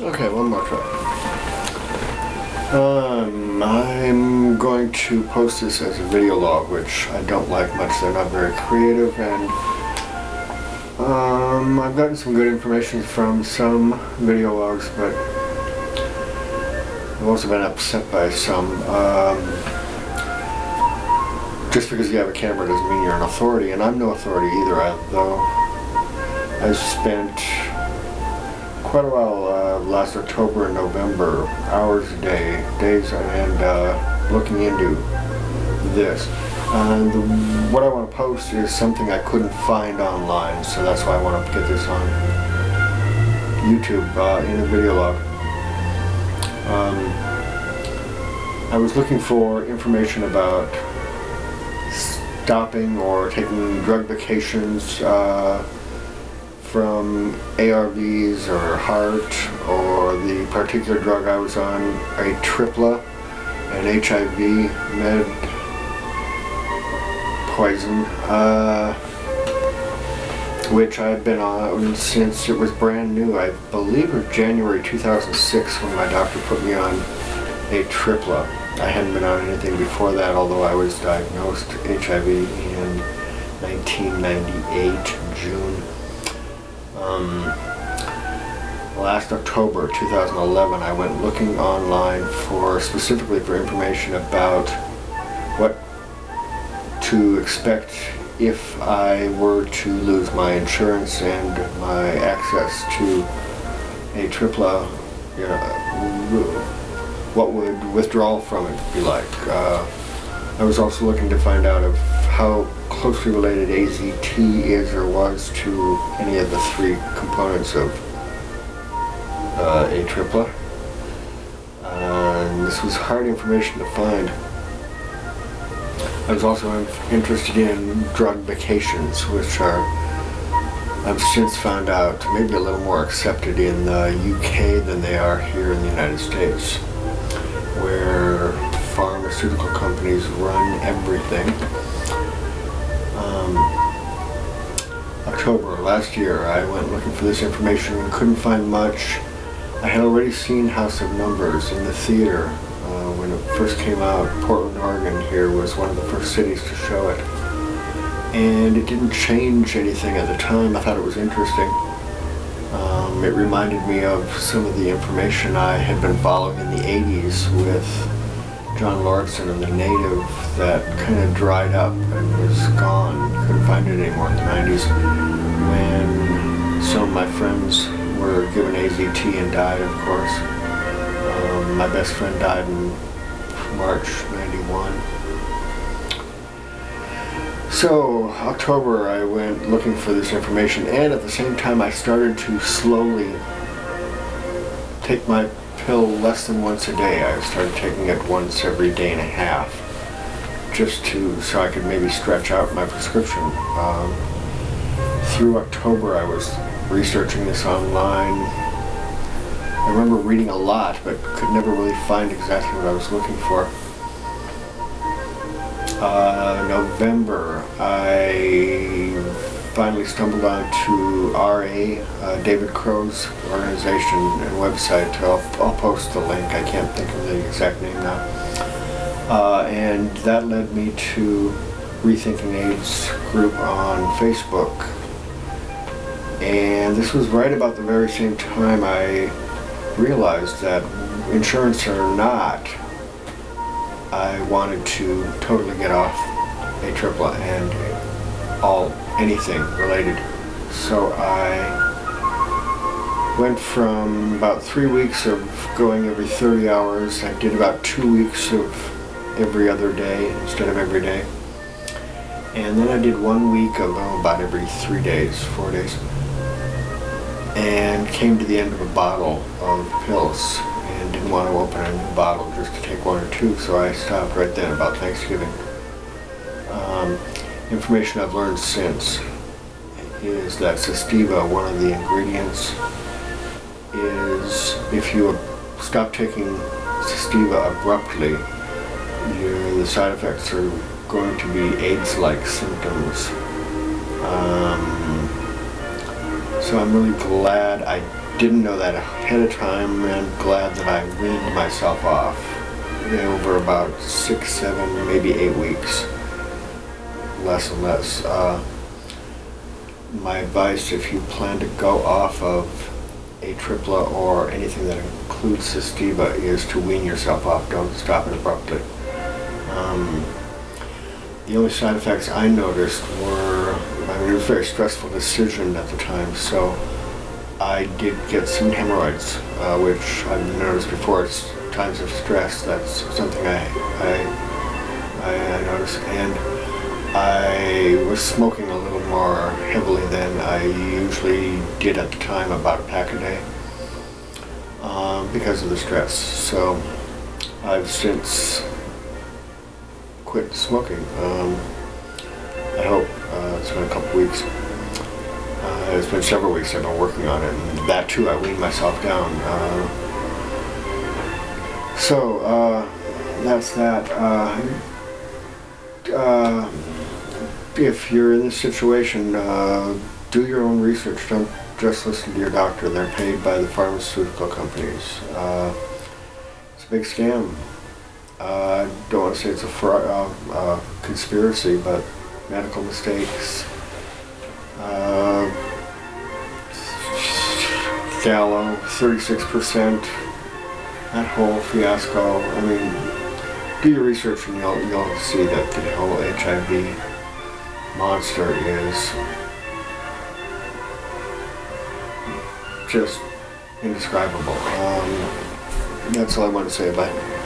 Okay, one more try. I'm going to post this as a video log, which I don't like much. They're not very creative, and I've gotten some good information from some video logs, but I've also been upset by some. Just because you have a camera doesn't mean you're an authority, and I'm no authority either, though I spent quite a while last October and November, hours a day, days, and looking into this. And what I want to post is something I couldn't find online, so that's why I want to get this on YouTube in a video log. I was looking for information about stopping or taking drug vacations from ARVs or HAART, or the particular drug I was on, Atripla, an HIV med poison, which I've been on since it was brand new. I believe it was January 2006 when my doctor put me on Atripla. I hadn't been on anything before that, although I was diagnosed HIV in 1998, June. Last October 2011, I went looking online specifically for information about what to expect if I were to lose my insurance and my access to Atripla. What would withdrawal from it be like? I was also looking to find out of how closely related AZT is or was to any of the three components of Atripla. And this was hard information to find. I was also interested in drug vacations, which are, I've since found out, maybe a little more accepted in the UK than they are here in the United States, where pharmaceutical companies run everything. October last year, I went looking for this information and couldn't find much. I had already seen House of Numbers in the theater when it first came out. Portland, Oregon here was one of the first cities to show it. And it didn't change anything at the time. I thought it was interesting. It reminded me of some of the information I had been following in the 80s with John Lordson and the Native that kind of dried up and was gone. Couldn't find it anymore in the 90s, when some of my friends were given AZT and died, of course. My best friend died in March '91. So, October, I went looking for this information, and at the same time I started to slowly take my pill less than once a day. I started taking it once every day and a half, just so I could maybe stretch out my prescription. Through October I was researching this online. I remember reading a lot, but could never really find exactly what I was looking for. November, I finally stumbled onto RA, David Crow's organization and website. I'll post the link. I can't think of the exact name now. And that led me to Rethinking AIDS group on Facebook. And this was right about the very same time I realized that insurance or not, I wanted to totally get off Atripla and anything related. So I went from about 3 weeks of going every 30 hours. I did about 2 weeks of every other day instead of every day. And then I did 1 week of about every 3 days, 4 days. And came to the end of a bottle of pills and didn't want to open a new bottle just to take one or two, so I stopped right then about Thanksgiving. Information I've learned since is that Sestiva, one of the ingredients, is if you stop taking Sestiva abruptly, the side effects are going to be AIDS-like symptoms. So I'm really glad I didn't know that ahead of time, and glad that I weaned myself off over about 6, 7, maybe 8 weeks, less and less. My advice, if you plan to go off of Atripla or anything that includes Cystiva, is to wean yourself off. Don't stop it abruptly. The only side effects I noticed were, it was a very stressful decision at the time, so I did get some hemorrhoids, which I've noticed before. It's times of stress. That's something I noticed, and I was smoking a little more heavily than I usually did at the time, about a pack a day, because of the stress. So I've since quit smoking. I hope. It's been a couple weeks. It's been several weeks I've been working on it, and that too I weaned myself down. So that's that. If you're in this situation, do your own research. Don't just listen to your doctor. They're paid by the pharmaceutical companies. It's a big scam. I don't want to say it's a conspiracy, but medical mistakes, Gallo, 36%, that whole fiasco. I mean, do your research and you'll see that the whole HIV monster is just indescribable. That's all I want to say about it.